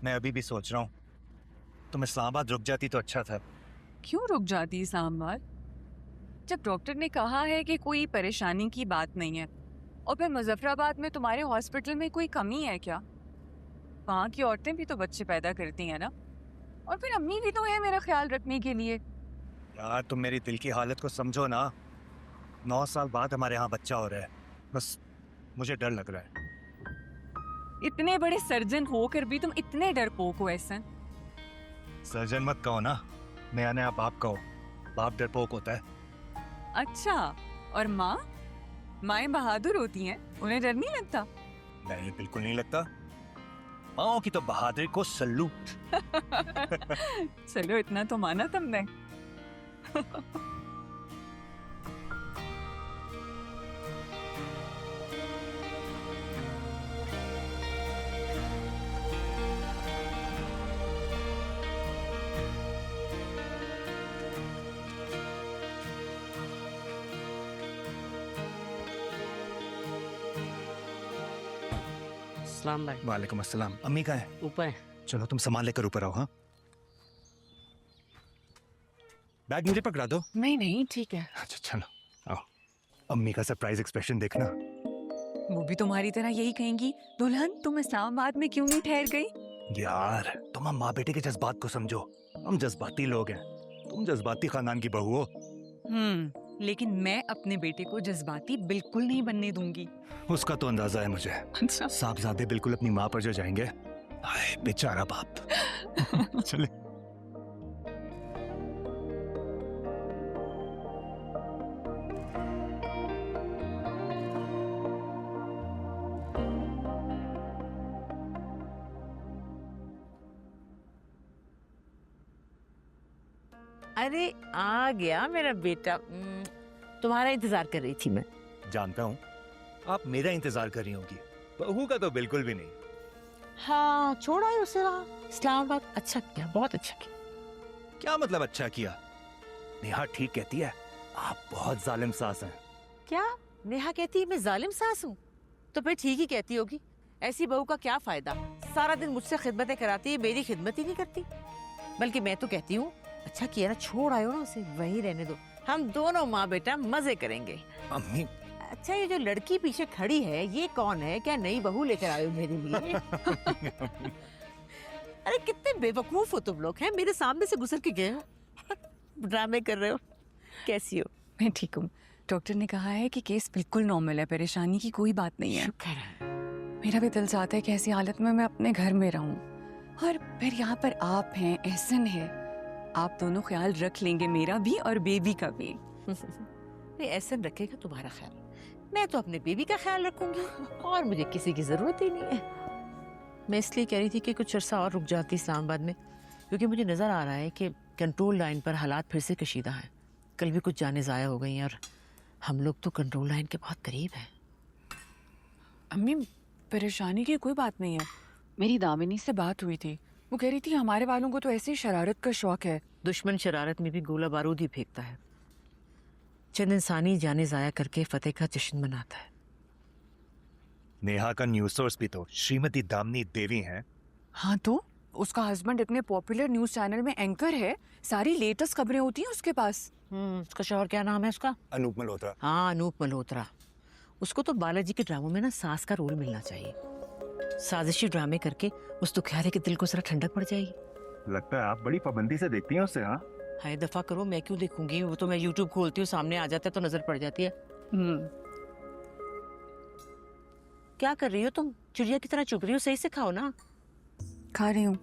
मैं अभी भी सोच रहा हूँ तुम इस्लामाबाद रुक जाती तो अच्छा था। क्यों रुक जाती इस्लामाबाद? जब डॉक्टर ने कहा है कि कोई परेशानी की बात नहीं है, और फिर मुजफ्फराबाद में तुम्हारे हॉस्पिटल में कोई कमी है क्या? वहाँ की औरतें भी तो बच्चे पैदा करती हैं ना, और फिर अम्मी भी तो है मेरा ख्याल रखने के लिए। यार तुम मेरी दिल की हालत को समझो ना। 9 साल बाद हमारे यहाँ बच्चा हो रहा है, बस मुझे डर लग रहा है। इतने बड़े सर्जन होकर भी तुम इतने डरपोक हो एहसन। सर्जन मत कहो ना, नया नया बाप कहो। बाप डरपोक होता है। अच्छा, और माँ? माएँ बहादुर होती हैं, उन्हें डर नहीं लगता? नहीं, बिल्कुल नहीं लगता। माओ की तो बहादुरी को सल्यूट। चलो, इतना तो माना तुमने। अस्सलाम भाई। वालेकुम अस्सलाम। अम्मी कहाँ है? ऊपर है। चलो तुम सामान लेकर ऊपर आओ। हाँ, बैग मुझे पकड़ा दो। नहीं नहीं, ठीक है। अच्छा चलो आओ। अम्मी का सरप्राइज एक्सप्रेशन देखना। वो भी तुम्हारी तरह यही कहेंगी, दुल्हन तुम इस्लामाबाद में क्यों नहीं ठहर गई? यार तुम हम माँ बेटे के जज्बात को समझो। हम जज्बाती लोग हैं, तुम जज्बाती खानदान की बहू हो। लेकिन मैं अपने बेटे को जज्बाती बिल्कुल नहीं बनने दूंगी। उसका तो अंदाजा है मुझे। अच्छा। साहबजादे बिल्कुल अपनी माँ पर जो जाएंगे। हाय बेचारा बाप। चले। अरे आ गया मेरा बेटा। तुम्हारा इंतजार कर रही थी मैं। जानता हूँ आप मेरा इंतजार कर रही होंगी, बहू का तो बिल्कुल भी नहीं। हाँ, छोड़ा है उसे वहाँ इस्लामाबाद। अच्छा किया, बहुत अच्छा किया। क्या मतलब अच्छा किया? नेहा ठीक कहती है, आप बहुत जालिम सास हैं। क्या नेहा कहती है मैं जालिम सास हूँ? तो फिर ठीक ही कहती होगी। ऐसी बहू का क्या फायदा, सारा दिन मुझसे खिदमतें कराती है, मेरी खिदमत ही नहीं करती। बल्कि मैं तो कहती हूँ अच्छा किया ना, छोड़ आयो ना उसे, वही रहने दो। हम दोनों माँ बेटा मजे करेंगे। अम्मी। अच्छा, ये जो लड़की पीछे खड़ी है ये कौन है? क्या नई बहू लेकर आए हो मेरे लिए? अरे कितने बेवकूफ हो तुम लोग हैं, मेरे सामने से गुजर के गए हो। ड्रामे कर रहे हो। कैसी हो? मैं ठीक हूँ। डॉक्टर ने कहा है कि केस बिल्कुल नॉर्मल है, परेशानी की कोई बात नहीं है। शुक्र है। मेरा भी दिल चाहता है कि ऐसी हालत में मैं अपने घर में रहूं, और फिर यहाँ पर आप हैं, एहसन है, आप दोनों ख्याल रख लेंगे मेरा भी और बेबी का भी। नहीं, एहसन रखेगा तुम्हारा ख्याल, मैं तो अपने बेबी का ख्याल रखूंगी, और मुझे किसी की जरूरत ही नहीं है। मैं इसलिए कह रही थी कि कुछ अरसा और रुक जाती इस्लामाबाद में, क्योंकि मुझे नजर आ रहा है कि कंट्रोल लाइन पर हालात फिर से कशीदा हैं। कल भी कुछ जानें ज़ाया हो गई हैं, और हम लोग तो कंट्रोल लाइन के बहुत करीब हैं। अम्मी, परेशानी की कोई बात नहीं है। मेरी दामिनी से बात हुई थी, वो कह रही थी हमारे वालों को तो ऐसी शरारत का शौक है। दुश्मन शरारत में भी गोला बारूद ही फेंकता है। चंद इंसानी जाने ज़ाया करके फतेह का जश्न मनाता है। नेहा का न्यूज सोर्स भी तो श्रीमती दामिनी देवी हैं। हाँ तो उसका हस्बैंड इतने पॉपुलर न्यूज चैनल में एंकर है, सारी लेटेस्ट खबरें होती हैं उसके पास। उसका शौहर क्या नाम है उसका? अनूप मल्होत्रा। हाँ, अनूप मल्होत्रा। उसको तो बालाजी के ड्रामों में ना सास का रोल मिलना चाहिए। साजिशी ड्रामे करके उस दुखियारे के दिल को जरा ठंडक पड़ जाएगी। लगता है आप बड़ी पाबंदी से देखती हैं उससे। हाँ, हाय दफा करो, मैं क्यों देखूंगी? वो तो मैं यूट्यूब खोलती हूँ, सामने आ जाता है तो नजर पड़ जाती है। क्या कर रही हो तुम? चिड़िया की तरह चुप रही हो, सही से खाओ ना। खा रही हूँ।